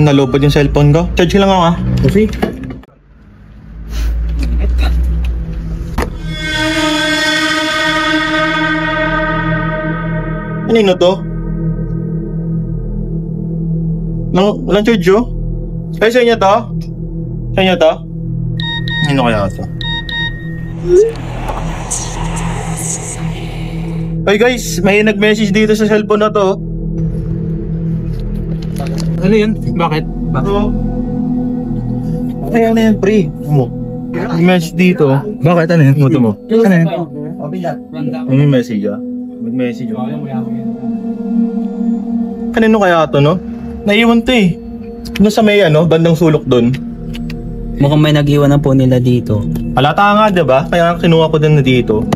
nalobot yung cellphone ko. Charge lang ako ah. Okay. Kanino to? Walang charge oh? Ay, sa inyo to? Sa inyo to? Kanino kaya to? Hey guys, may nag-message dito sa cellphone na to. Ano yun? Bakit? Oo. Ay, ano yan, pre? Mo. May message dito. Bakit? Ano yun? Muto mo. Ano yun? May message ah. May message ah. Kanino kaya to, no? Naiwan to eh. Doon sa may ano, bandang sulok doon. Mukhang may nag-iwan na po nila dito. Halata nga, diba? Kaya kinuha ko din na dito.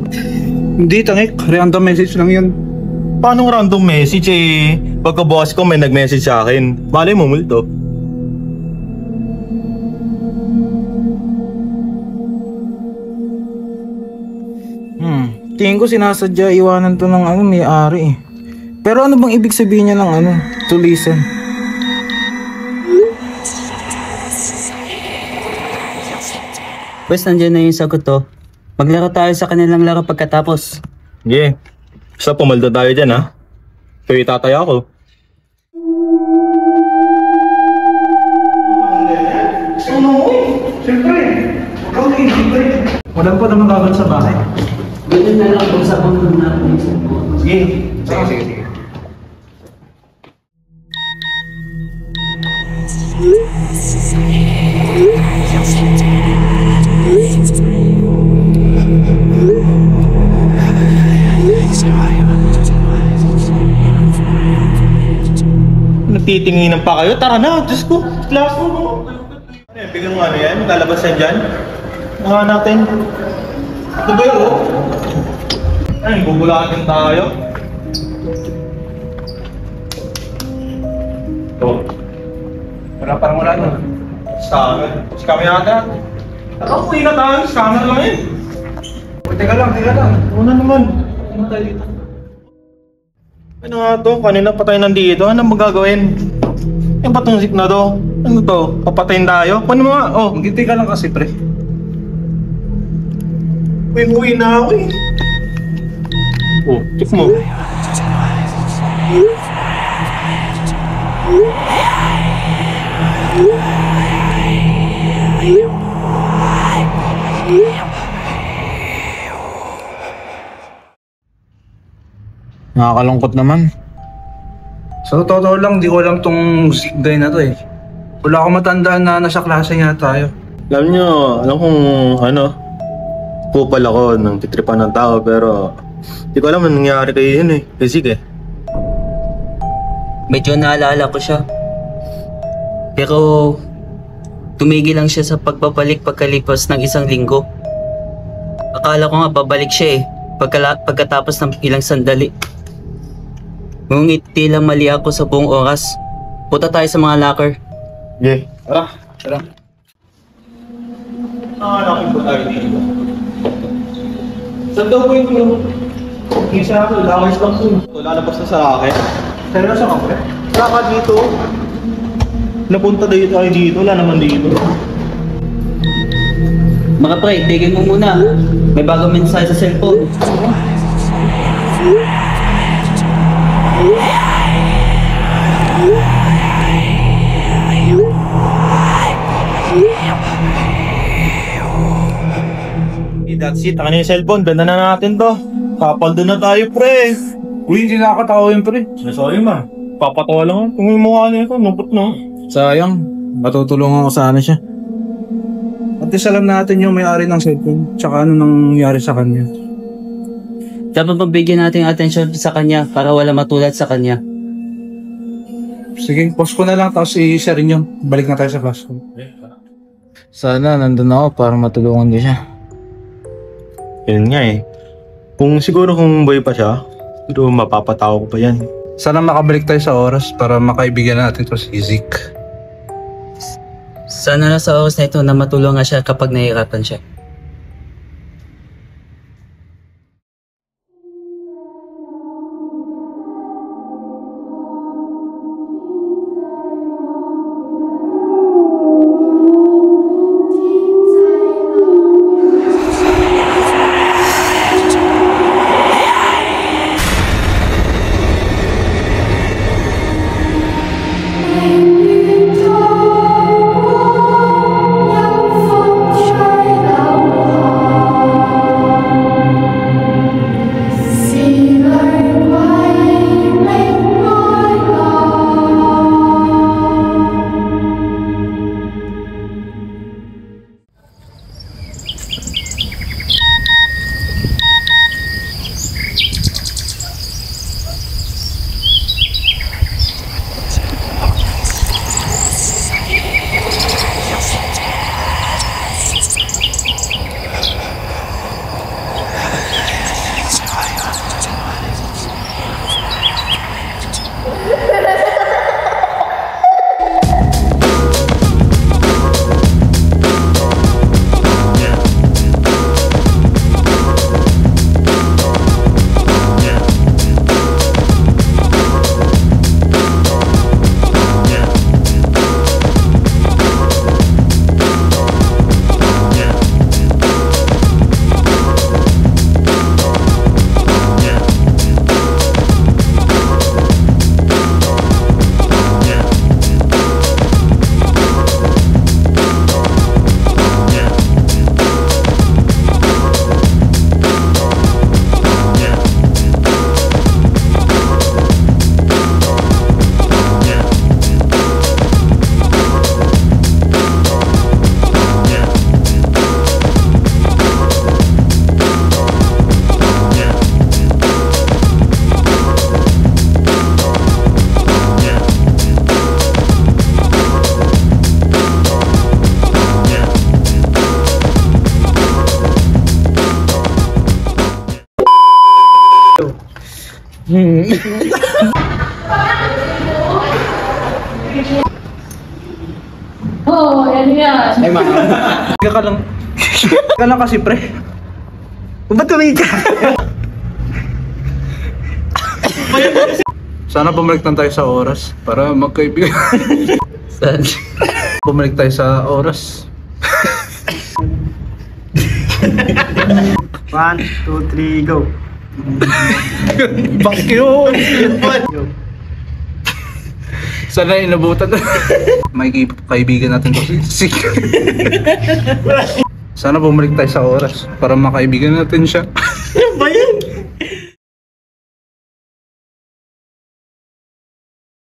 Hindi, tangik. Random message lang yun. Paano random message eh? Pagkabukas ko may nag-message sa akin. Malay mo, multo. Tingin ko sinasadya iwanan to ng ano, may-ari eh. Pero ano bang ibig sabihin niya ng ano, to listen? Pwes, nandiyan na yung sagot to. Maglaro tayo sa kanilang laro pagkatapos. Yeah. Basta pumaldo tayo dyan ha. Kaya itataya ako. Siyempre. Walang pa naman gagawin sa bahay. Ganun na lang kung sa kung na Sige. Sige. Nagtitinginan pa kayo? Tara na, Diyos ko. Class mo. Ano yan? Bigyan mo ano yan? Lalabas yan dyan? Mga natin. Ito ba yun? Ay, bubulatin tayo. Ito. Parang wala na. Scammer. Scammer yata. Ako, uwi na tayo. Scammer lang yun. Teka lang. Una naman. Ano tayo dito? Ano nga to? Kanina pa tayo nandito. Ano magagawin? Yung patong zip na to. Ano to? Papatayin tayo? Paano mo nga? Oh. Maghintay ka lang kasi, pre. Uwi na ako eh. Oh, check mo. Nakakalungkot naman. Sa totoo lang, di ko alam tong sick guy na to eh. Wala akong matandaan na nasa klase niya tayo. Alam nyo, alam kong ano, kupal ako ng titripan ng tao pero di ko alam anong nangyari kay yun eh. Kasi sige. Medyo naalala ko siya. Pero tumigil lang siya sa pagbabalik pagkalipas ng 1 linggo. Akala ko nga babalik siya eh, pagkatapos ng ilang sandali. Ngunit tila mali ako sa buong oras. Punta tayo sa mga locker. Yeah. Tara. Nakalaking po tayo dito. Saan daw po yung isa ako? Lakers lang po. Lalabas na sa akin. Sa'yo na sa kapre? Saka dito. Napunta dito tayo dito. Wala naman dito. Mga pre, tigil mo muna. May bagong mensahe sa cellphone. That's it. Ano yung cellphone? Benda na natin to. Kapaldo na tayo, pre. Uy, hindi nakakatawa yun, pre. Sorry ma. Papatawa lang. Kung yung mukha niya ito, nupot no. Sayang, matutulungan ko sana siya. At least alam natin yung may-ari ng cellphone. Tsaka ano nangyari sa kanya. Dapat mabigyan natin atensyon sa kanya para wala matulad sa kanya. Sige, pause ko na lang tapos i-share nyo. Balik na tayo sa classroom. Sana nandun ako para matulungan din siya. Yun nga eh. Kung buhay pa siya, pero mapapatawa ko pa yan. Sana makabalik tayo sa oras para makaibigan natin to si Zeke. Sana na sa oras na ito na matulungan siya kapag nahihirapan siya. Oo, yan yan. Ay, ma'am. Higa ka lang. Higa ka lang kasi, pre. Ba't tumigil ka? Sana bumalik na tayo sa oras para magkaibigan. Saan? Bumalik tayo sa oras. 1, 2, 3, go. Fuck you! Sana inabutan. May kaibigan natin to. Sana bumalik tayo sa oras para makaibigan natin siya. Ba yan?